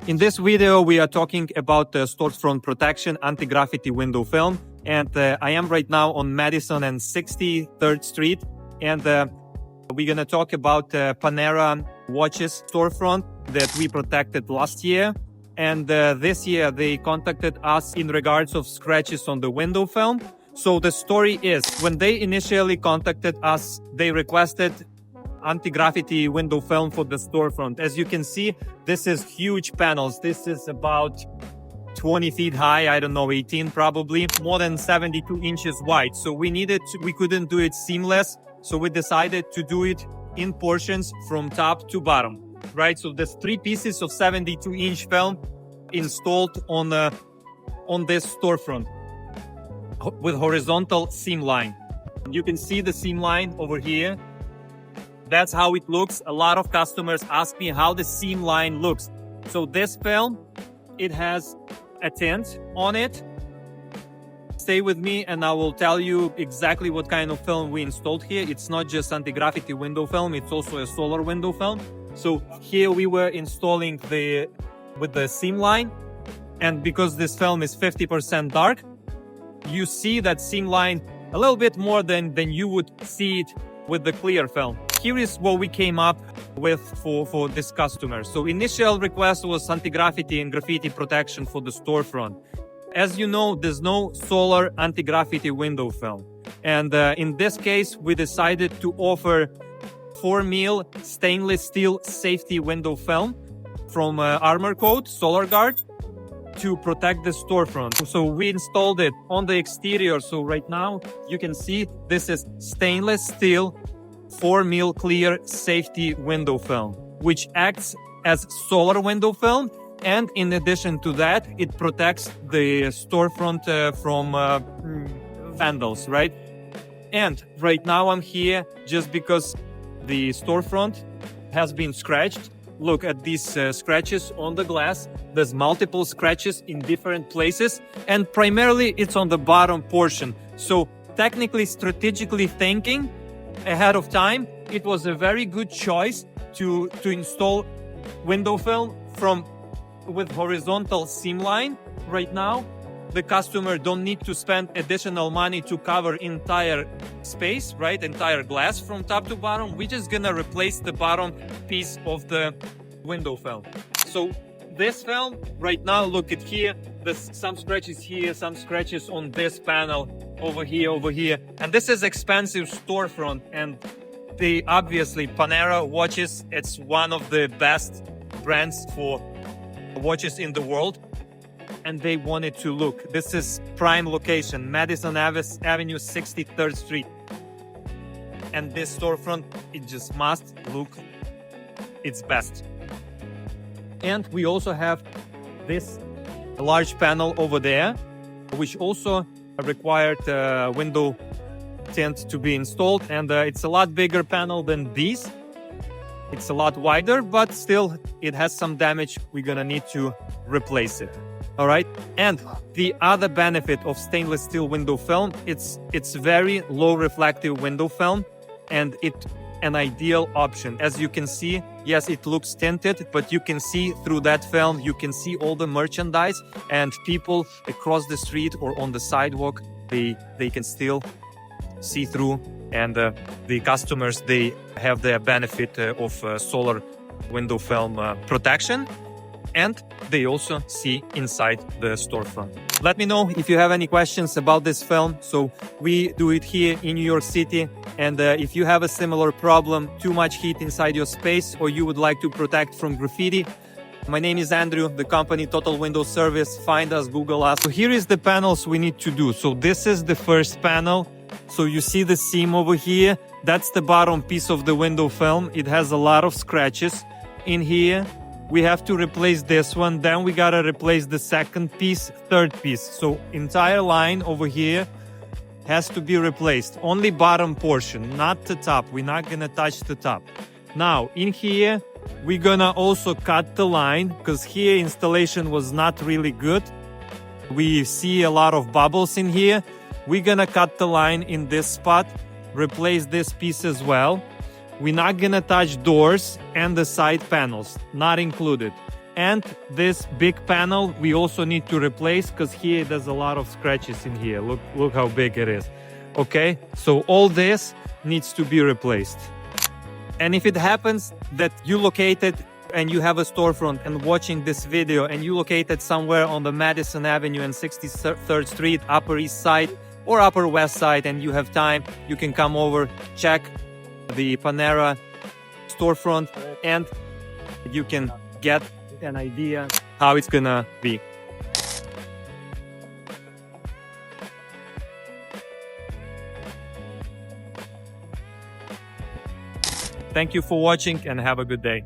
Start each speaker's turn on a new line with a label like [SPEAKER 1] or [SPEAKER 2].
[SPEAKER 1] In this video, we are talking about the storefront protection anti-graffiti window film. And I am right now on Madison and 63rd Street. And we're going to talk about Panerai watches storefront that we protected last year. And this year, they contacted us in regards of scratches on the window film. So the story is, when they initially contacted us, they requested anti-graffiti window film for the storefront. As you can see, this is huge panels. This is about 20 feet high, I don't know, 18 probably, more than 72 inches wide. So we couldn't do it seamless. So we decided to do it in portions from top to bottom, right? So there's 3 pieces of 72-inch film installed on this storefront with horizontal seam line. You can see the seam line over here. That's how it looks. A lot of customers ask me how the seam line looks. So this film, it has a tint on it. Stay with me and I will tell you exactly what kind of film we installed here. It's not just anti-graffiti window film, it's also a solar window film. So here we were installing with the seam line, and because this film is 50% dark, you see that seam line a little bit more than you would see it with the clear film. Here is what we came up with for this customer. So initial request was anti-graffiti and graffiti protection for the storefront. As you know, there's no solar anti-graffiti window film. And in this case, we decided to offer 4 mil stainless steel safety window film from Armor Coat Solar Guard to protect the storefront. So we installed it on the exterior. So right now you can see this is stainless steel 4 mil clear safety window film, which acts as solar window film. And in addition to that, it protects the storefront from vandals, right? And right now I'm here just because the storefront has been scratched. Look at these scratches on the glass. There's multiple scratches in different places, and primarily it's on the bottom portion. So technically, strategically thinking ahead of time, it was a very good choice to install window film with horizontal seam line. Right now, the customer don't need to spend additional money to cover entire space, right? Entire glass from top to bottom. We're just gonna replace the bottom piece of the window film. So this film right now, look at here, there's some scratches here, some scratches on this panel over here. And this is expensive storefront, and they obviously, Panerai watches, it's one of the best brands for watches in the world. And they wanted to look. This is prime location, Madison Avenue, 63rd Street. And this storefront, it just must look its best. And we also have this large panel over there, which also required window tint to be installed. And it's a lot bigger panel than these. It's a lot wider, but still it has some damage. We're gonna need to replace it. All right. And the other benefit of stainless steel window film, it's very low reflective window film, and it's an ideal option. As you can see, yes, it looks tinted, but you can see through that film, you can see all the merchandise, and people across the street or on the sidewalk, they can still see through, and the customers, they have the benefit of solar window film protection. And they also see inside the storefront. Let me know if you have any questions about this film. So we do it here in New York City. And if you have a similar problem, too much heat inside your space, or you would like to protect from graffiti, my name is Andrew, the company Total Window Service. Find us, Google us. So here is the panels we need to do. So this is the first panel. So you see the seam over here. That's the bottom piece of the window film. It has a lot of scratches in here. We have to replace this one, then we gotta replace the second piece, third piece. So entire line over here has to be replaced. Only bottom portion, not the top. We're not gonna touch the top. Now, in here, we're gonna also cut the line, because here installation was not really good. We see a lot of bubbles in here. We're gonna cut the line in this spot, replace this piece as well. We're not gonna touch doors and the side panels, not included. And this big panel we also need to replace, because here there's a lot of scratches in here. Look how big it is. Okay, so all this needs to be replaced. And if it happens that you located and you have a storefront and watching this video and you located somewhere on the Madison Avenue and 63rd Street, Upper East Side or Upper West Side, and you have time, you can come over, check the Panerai storefront, and you can get an idea how it's gonna be. Thank you for watching and have a good day.